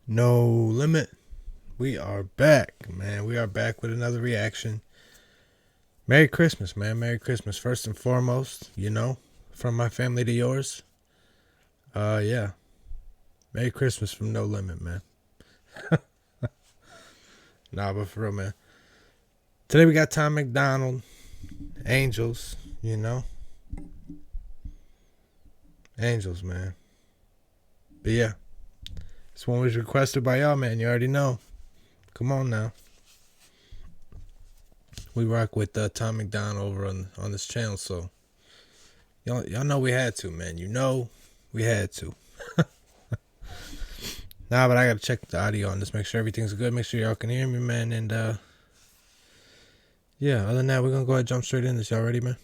No Limit. We are back, man. We are back with another reaction. Merry Christmas, man. Merry Christmas. First and foremost, from my family to yours. Yeah. Merry Christmas from No Limit, man. Nah, but for real, man. Today we got Tom Macdonald. Angels, Angels, man. But yeah. This one was requested by y'all, man. You already know. Come on now. We rock with Tom Macdonald over on this channel, so y'all know we had to, man. We had to. Nah, but I gotta check the audio on this, make sure everything's good, make sure y'all can hear me, man. And yeah, other than that, we're gonna go ahead and jump straight in this. Y'all ready, man?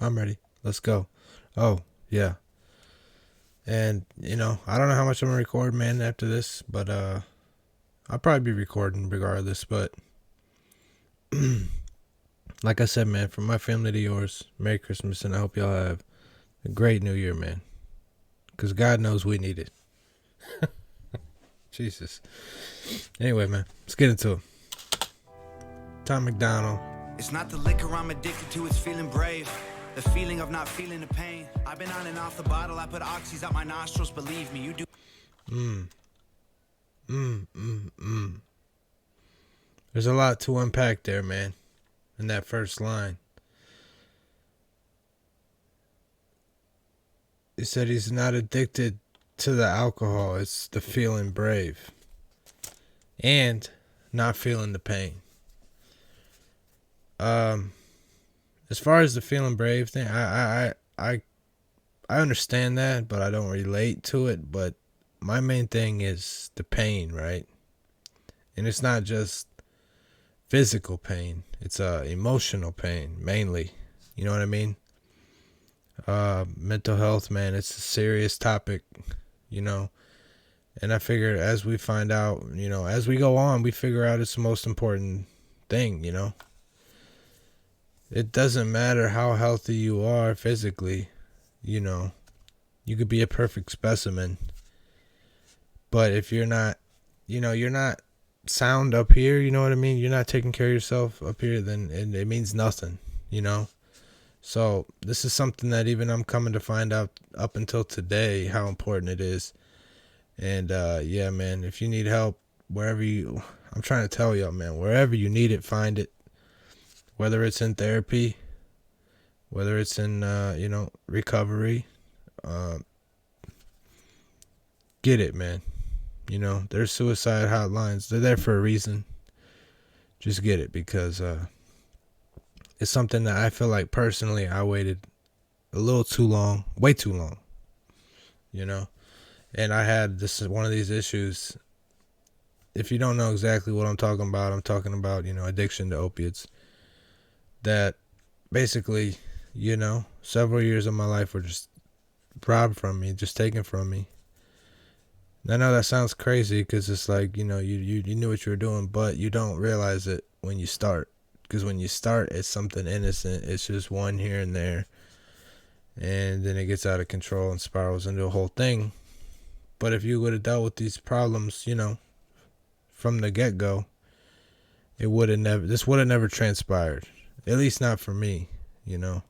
I'm ready. Let's go. Oh, yeah. And I don't know how much I'm gonna record, man, after this, but I'll probably be recording regardless. But like I said, man, from my family to yours, Merry Christmas, and I hope y'all have a great New Year, man. Because God knows we need it. Jesus. Anyway, man, let's get into it. Tom Macdonald. It's not the liquor I'm addicted to, it's feeling brave. The feeling of not feeling the pain. I've been on and off the bottle, I put oxys out my nostrils, believe me, you do. There's a lot to unpack there, man, in that first line. He said he's not addicted to the alcohol, it's the feeling brave. And not feeling the pain. As far as the feeling brave thing, I understand that, but I don't relate to it. But my main thing is the pain, right? And it's not just physical pain, it's emotional pain mainly. You know what I mean? Mental health, man, it's a serious topic, and I figure as we find out, as we go on, we figure out it's the most important thing. It doesn't matter how healthy you are physically, you could be a perfect specimen, but if you're not, you're not sound up here, you know what I mean? You're not taking care of yourself up here, then it means nothing, So this is something that even I'm coming to find out up until today how important it is. And yeah, man, if you need help, I'm trying to tell y'all, man, wherever you need it, find it. Whether it's in therapy, whether it's in recovery, get it, man. There's suicide hotlines. They're there for a reason. Just get it, because it's something that I feel like personally I waited a little too long, way too long, and I had one of these issues. If you don't know exactly what I'm talking about, addiction to opiates, that basically, several years of my life were just robbed from me, just taken from me. I know that sounds crazy, because it's like, you knew what you were doing, but you don't realize it when you start. Because when you start, it's something innocent. It's just one here and there. And then it gets out of control and spirals into a whole thing. But if you would have dealt with these problems, from the get-go, this would have never transpired. At least not for me, I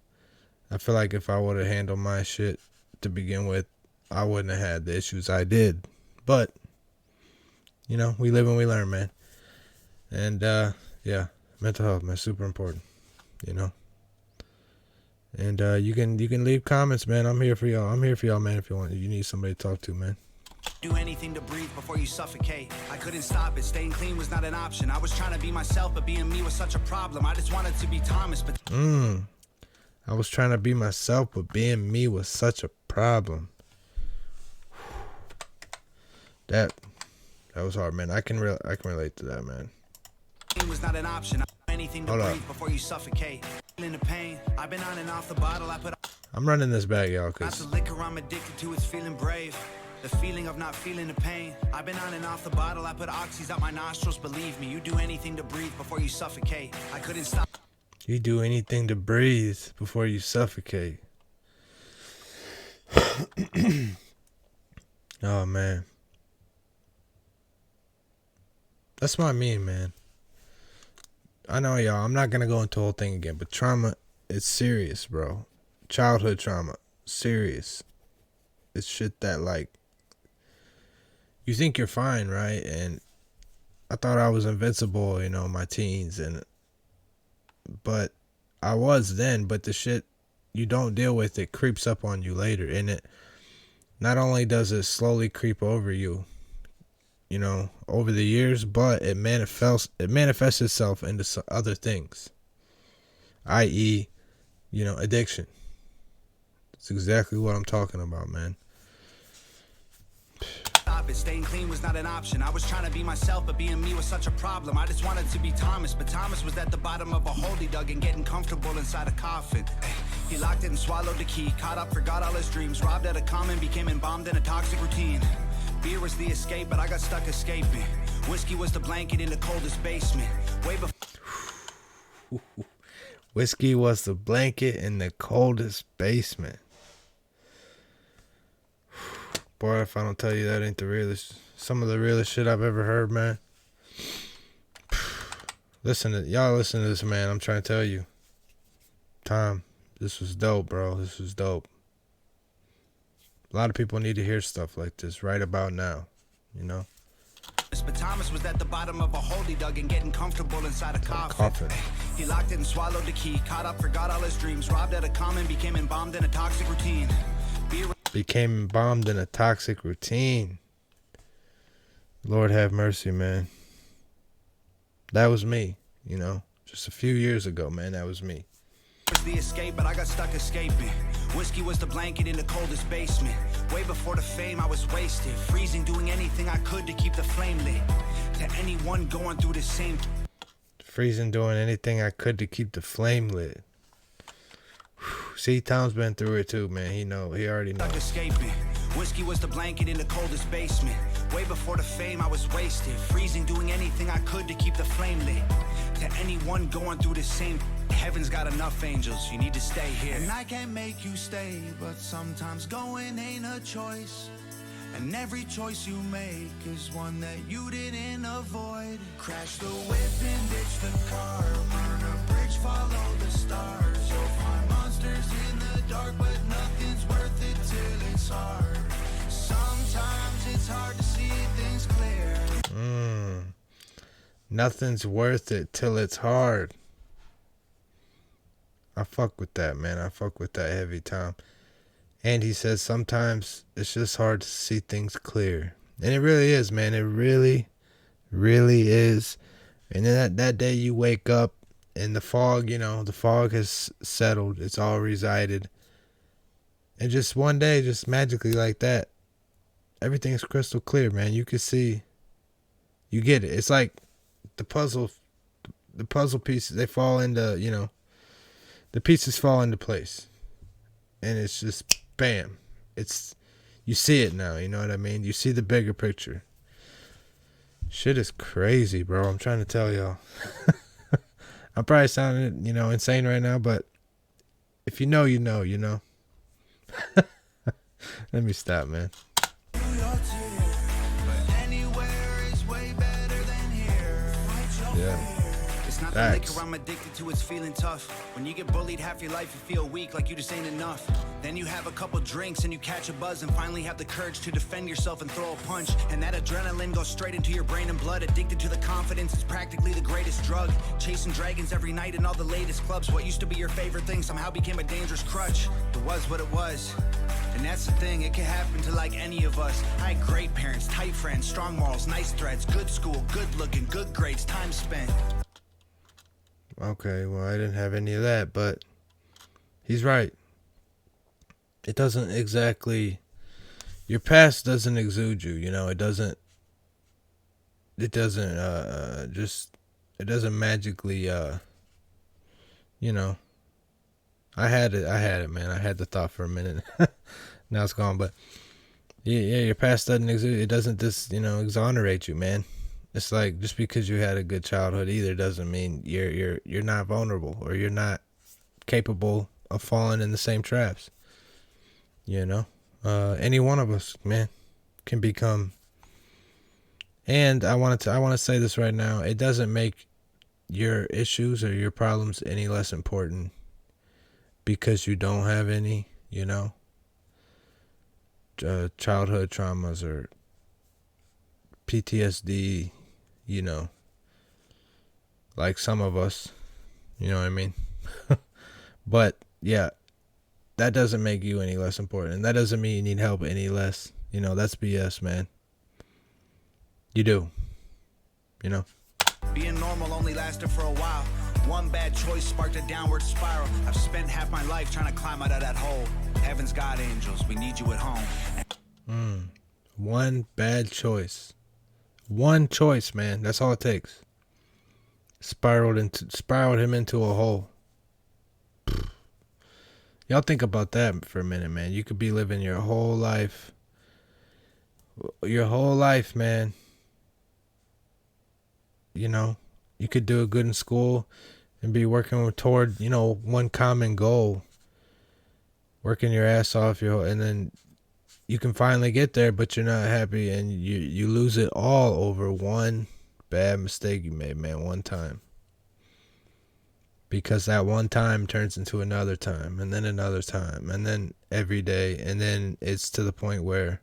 feel like if I would have handled my shit to begin with, I wouldn't have had the issues I did. But, we live and we learn, man. And, yeah. Mental health, man, super important, And you can leave comments, man. I'm here for y'all. Man. If you need somebody to talk to, man. Do anything to breathe before you suffocate. I couldn't stop it. Staying clean was not an option. I was trying to be myself, but being me was such a problem. I just wanted to be Thomas, but I was trying to be myself, but being me was such a problem. That was hard, man. I can relate to that, man. It was not an option. Anything to breathe before you suffocate. In the pain, I've been on and off the bottle. I'm running this back, y'all, cause not the liquor I'm addicted to, it's feeling brave. The feeling of not feeling the pain. I've been on and off the bottle. I put oxys out my nostrils, believe me, you do anything to breathe before you suffocate. I couldn't stop. You do anything to breathe before you suffocate. Oh man. That's what I mean, man. I know, y'all, I'm not going to go into the whole thing again, but trauma, it's serious, bro. Childhood trauma, serious. It's shit that, like, you think you're fine, right? And I thought I was invincible, in my teens, but I was then, but the shit you don't deal with, it creeps up on you later, and it not only does it slowly creep over you, over the years, but it manifests itself into other things, i.e., addiction. That's exactly what I'm talking about, man. Staying clean was not an option. I was trying to be myself, but being me was such a problem. I just wanted to be Thomas, but Thomas was at the bottom of a hole he dug and getting comfortable inside a coffin. He locked it and swallowed the key, caught up, forgot all his dreams, robbed at a common, became embalmed in a toxic routine. Beer was the escape, but I got stuck escaping. Whiskey was the blanket in the coldest basement. Way before Whiskey was the blanket in the coldest basement. Boy, if I don't tell you that ain't the realest, some of the realest shit I've ever heard, man. Y'all listen to this, man. I'm trying to tell you. Tom, this was dope, bro. This was dope. A lot of people need to hear stuff like this right about now, But Thomas was at the bottom of a hole he dug and getting comfortable inside a coffin. He locked it and swallowed the key, caught up, forgot all his dreams, robbed at a common, became embalmed in a toxic routine. Became embalmed in a toxic routine. Lord have mercy, man. That was me, just a few years ago, man. That was me. Was the escape, but I got stuck escaping. Whiskey was the blanket in the coldest basement. Way before the fame, I was wasted, freezing, doing anything I could to keep the flame lit. To anyone going through the same. Freezing, doing anything I could to keep the flame lit. See, Tom's been through it too, man. He already knows. Escaping. Whiskey was the blanket in the coldest basement. Way before the fame, I was wasted, freezing, doing anything I could to keep the flame lit. To anyone going through the same. Heaven's got enough angels, you need to stay here. And I can't make you stay, but sometimes going ain't a choice. And every choice you make is one that you didn't avoid. Crash the whip and ditch the car, burn a bridge, follow the stars. You'll find monsters in the dark, but nothing's worth it till it's hard. Sometimes it's hard to see things clear. Nothing's worth it till it's hard. I fuck with that, man. I fuck with that heavy, Tom. And he says sometimes it's just hard to see things clear. And it really is, man. It really, really is. And then that day you wake up and the fog, the fog has settled. It's all resided. And just one day, just magically like that, everything's crystal clear, man. You can see, you get it. It's like the puzzle pieces, they fall into, the pieces fall into place. And it's just, bam. You see it now, you know what I mean? You see the bigger picture. Shit is crazy, bro. I'm trying to tell y'all. I'm probably sounding, insane right now, but if you know, you know. Let me stop, man. Yeah. It's not the liquor I'm addicted to, it's feeling tough. When you get bullied half your life, you feel weak, like you just ain't enough. Then you have a couple drinks and you catch a buzz and finally have the courage to defend yourself and throw a punch. And that adrenaline goes straight into your brain and blood. Addicted to the confidence, it's practically the greatest drug. Chasing dragons every night in all the latest clubs. What used to be your favorite thing somehow became a dangerous crutch. It was what it was. And that's the thing, it can happen to like any of us. I had great parents, tight friends, strong morals, nice threads, good school, good looking, good grades, time spent. Okay, well, I didn't have any of that, but he's right. It doesn't exactly, your past doesn't exude you, it doesn't magically, I had it, man. I had the thought for a minute. Now it's gone, but yeah, your past doesn't exude, it doesn't just, exonerate you, man. It's like, just because you had a good childhood either doesn't mean you're not vulnerable or you're not capable of falling in the same traps. Any one of us, man, can become And I want to say this right now. It doesn't make your issues or your problems any less important because you don't have any, childhood traumas or PTSD, like some of us, you know what I mean? But yeah, that doesn't make you any less important. And that doesn't mean you need help any less. That's BS, man. You do. Being normal only lasted for a while. One bad choice sparked a downward spiral. I've spent half my life trying to climb out of that hole. Heaven's got angels, we need you at home. One bad choice. One choice, man. That's all it takes. Spiraled him into a hole. Y'all think about that for a minute, man. You could be living your whole life, man. You could do good in school and be working toward, one common goal. Working your ass off, and then you can finally get there, but you're not happy, and you lose it all over one bad mistake you made, man, one time. Because that one time turns into another time, and then another time, and then every day, and then it's to the point where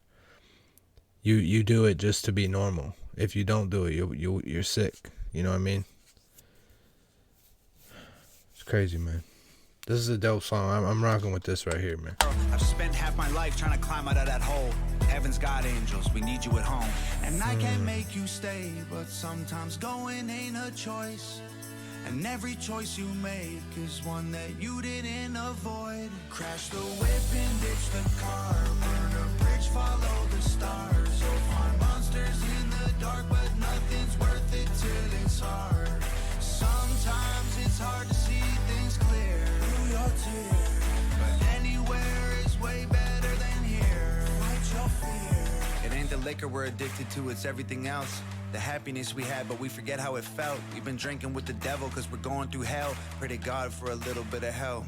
you do it just to be normal. If you don't do it, you're sick. You know what I mean? It's crazy, man. This is a dope song. I'm rocking with this right here, man. I've spent half my life trying to climb out of that hole. Heaven's got angels, we need you at home. And I can't make you stay, but sometimes going ain't a choice. And every choice you make is one that you didn't avoid. Crash the whip and ditch the car. Burn a bridge, follow the stars. You'll find monsters in the dark, but nothing's worth it till it's hard. Sometimes it's hard to see things clear through your tears, but anywhere is way better than here. Fight your fear. It ain't the liquor we're addicted to, it's everything else. The happiness we had, but we forget how it felt. We've been drinking with the devil cause we're going through hell. Pray to God for a little bit of help.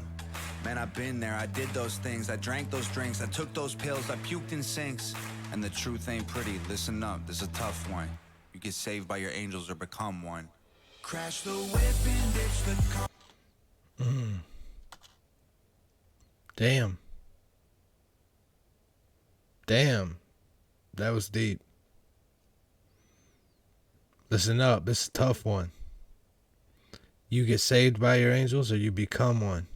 Man, I've been there, I did those things. I drank those drinks, I took those pills, I puked in sinks. And the truth ain't pretty, listen up, this is a tough one. You get saved by your angels or become one. Crash the whip and ditch the car. Damn. That was deep. Listen up, this is a tough one. You get saved by your angels or you become one.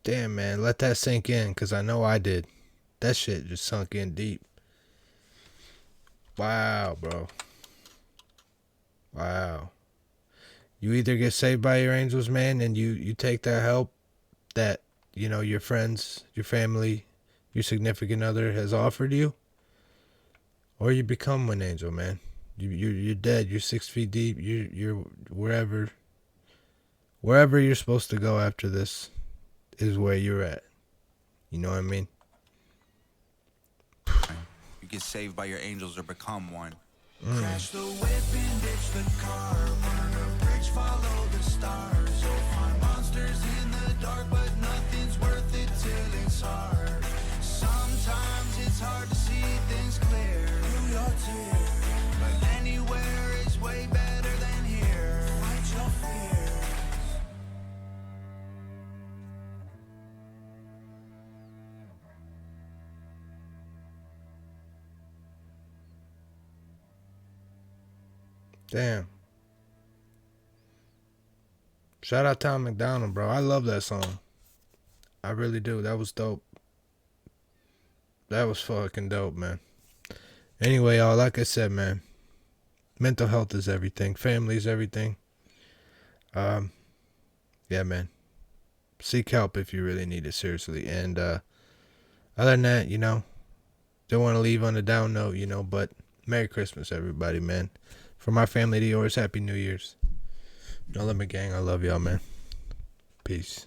Damn, man, let that sink in, because I know I did. That shit just sunk in deep. Wow, bro. Wow. You either get saved by your angels, man, and you take that help that, your friends, your family, your significant other has offered you, or you become one angel, man. You're dead. You're 6 feet deep. You're wherever you're supposed to go after this is where you're at. You know what I mean? You get saved by your angels or become one. Crash the whip and ditch the car. Burn a bridge, follow the stars. You'll find monsters in the dark, but nothing's worth it till it's hard. Sometimes it's hard to see things clear through your tears, but anywhere is way better than here. Fight your fears. Damn. Shout out to Macdonald, bro. I love that song. I really do. That was dope. That was fucking dope, man. Anyway, y'all, like I said, man, mental health is everything. Family is everything. Yeah, man. Seek help if you really need it, seriously. And other than that, don't want to leave on a down note, but Merry Christmas, everybody, man. From my family to yours, Happy New Year's. No Limit Gang, I love y'all, man. Peace.